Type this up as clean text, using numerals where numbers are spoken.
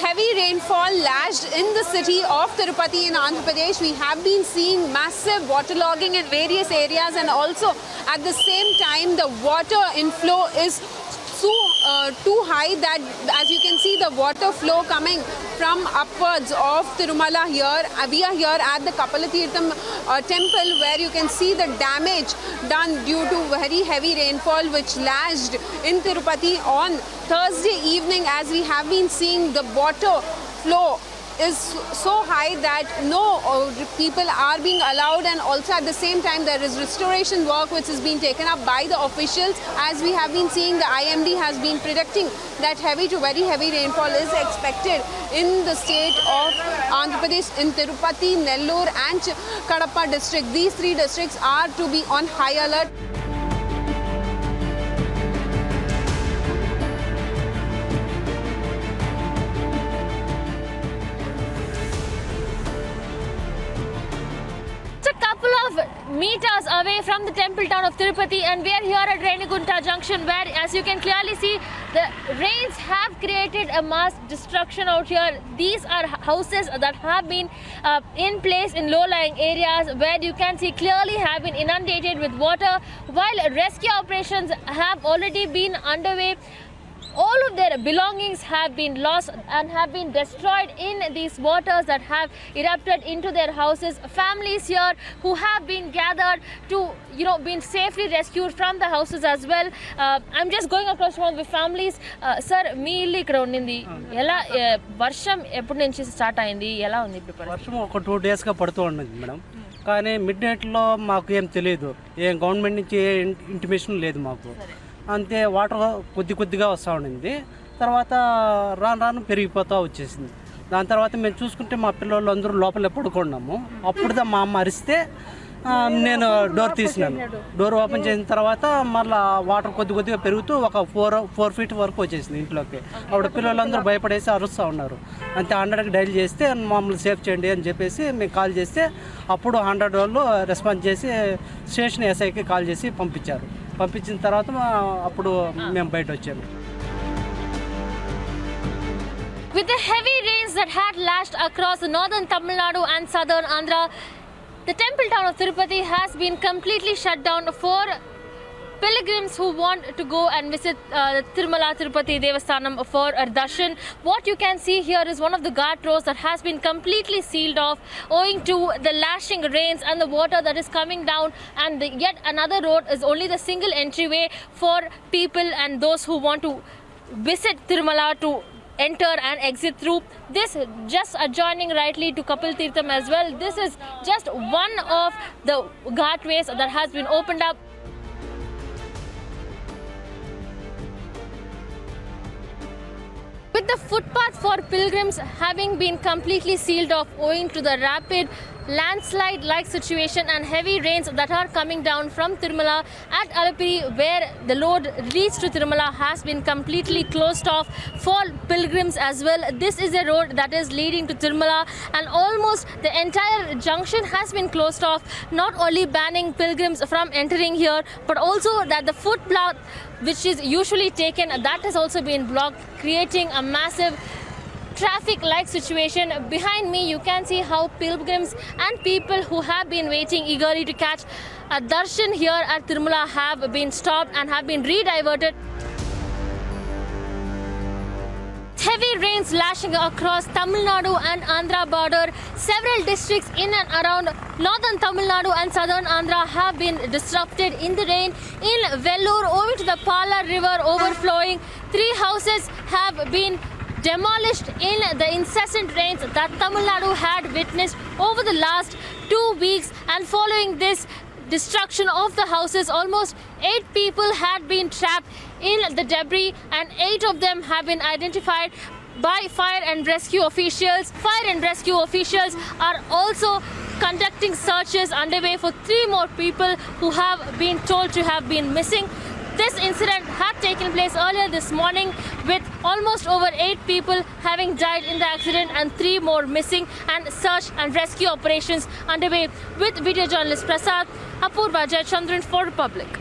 heavy rainfall lashed in the city of Tirupati in Andhra Pradesh. We have been seeing massive waterlogging in various areas, and also at the same time the water inflow is too high that, as you can see, the water flow coming from upwards of Tirumala here. We are here at the Kapalatirtham temple, where you can see the damage done due to very heavy rainfall which lashed in Tirupati on Thursday evening. As we have been seeing, the water flow is so high that no people are being allowed, and also at the same time there is restoration work which is being taken up by the officials. As we have been seeing, the IMD has been predicting that heavy to very heavy rainfall is expected in the state of Andhra Pradesh, in Tirupati, Nellore and Kadapa district. These three districts are to be on high alert. Meters away from the temple town of Tirupati, and we are here at Renigunta Junction, where, as you can clearly see, the rains have created a mass destruction out here. These are houses that have been in place in low-lying areas, where you can see clearly have been inundated with water, while rescue operations have already been underway. All of their belongings have been lost and have been destroyed in these waters that have erupted into their houses. Families here who have been gathered to, been safely rescued from the houses as well. I'm just going across one of the families. Sir, మీ ఇల్లు ఇక్కడ ఉండింది, ఎలా వర్షం ఎప్పటి నుంచి start అయింది, ఎలా ఉంది ఇప్పుడు? వర్షం ఒక 2 డేస్గా పడుతూ ఉన్నది మేడం. కానీ మిడ్ నైట్లో మాకు ఏం తెలియదు, ఏం గవర్నమెంట్ నుంచి ఏ ఇంటిమేషన్ లేదు మాకు. అంతే వాటర్ కొద్దిగా వస్తూ ఉండింది. తర్వాత రాను పెరిగిపోతూ వచ్చేసింది. దాని తర్వాత మేము చూసుకుంటే మా పిల్లలు అందరూ లోపలే పడుకున్నాము. అప్పుడుదా మా అమ్మ అరిస్తే నేను డోర్ తీసినాను. డోర్ ఓపెన్ చేసిన తర్వాత మళ్ళీ వాటర్ కొద్దిగా పెరుగుతూ ఒక 4 ఫీట్ వరకు వచ్చేసింది ఇంట్లోకి. అప్పుడు పిల్లలందరూ భయపడేసి అరుస్తూ ఉన్నారు. అంతే 100కి డైల్ చేస్తే మమ్మల్ని సేఫ్ చేయండి అని చెప్పేసి మేము కాల్ చేస్తే అప్పుడు 100 వాళ్ళు రెస్పాన్స్ చేసి స్టేషన్ ఎస్ఐకి కాల్ చేసి పంపించారు. పంపించిన తర్వాత అప్పుడు మేము బయట వచ్చాము. With the heavy rains that had lashed across northern Tamil Nadu and southern Andhra, the temple town of Tirupati has been completely shut down for pilgrims who want to go and visit Tirumala Tirupati Devasthanam for a darshan. What you can see here is one of the ghat roads that has been completely sealed off owing to the lashing rains and the water that is coming down, and yet another road is only the single entryway for people and those who want to visit Tirumala to enter and exit through. This just adjoining rightly to Kapalatirtham as well. This is just one of the ghatways that has been opened up. With the footpath for pilgrims having been completely sealed off owing to the rapid landslide-like situation and heavy rains that are coming down from Tirumala at Alappuzha, where the road reached to Tirumala has been completely closed off for pilgrims as well. This is a road that is leading to Tirumala, and almost the entire junction has been closed off, not only banning pilgrims from entering here, but also that the footpath which is usually taken, that has also been blocked, creating a massive traffic-like situation. Behind me you can see how pilgrims and people who have been waiting eagerly to catch a darshan here at Tirumala have been stopped and have been rediverted. Heavy rains lashing across Tamil Nadu and Andhra border. Several districts in and around northern Tamil Nadu and southern Andhra have been disrupted in the rain. In Vellore, owing to the Pala river overflowing, 3 houses have been demolished in the incessant rains that Tamil Nadu had witnessed over the last 2 weeks, and following this destruction of the houses, almost 8 people had been trapped in the debris, and 8 of them have been identified by fire and rescue officials. Fire and rescue officials are also conducting searches underway for 3 more people who have been told to have been missing. This incident had taken place earlier this morning, with almost over 8 people having died in the accident and 3 more missing, and search and rescue operations underway. With video journalist Prasad, Apurva Jayachandran for Republic.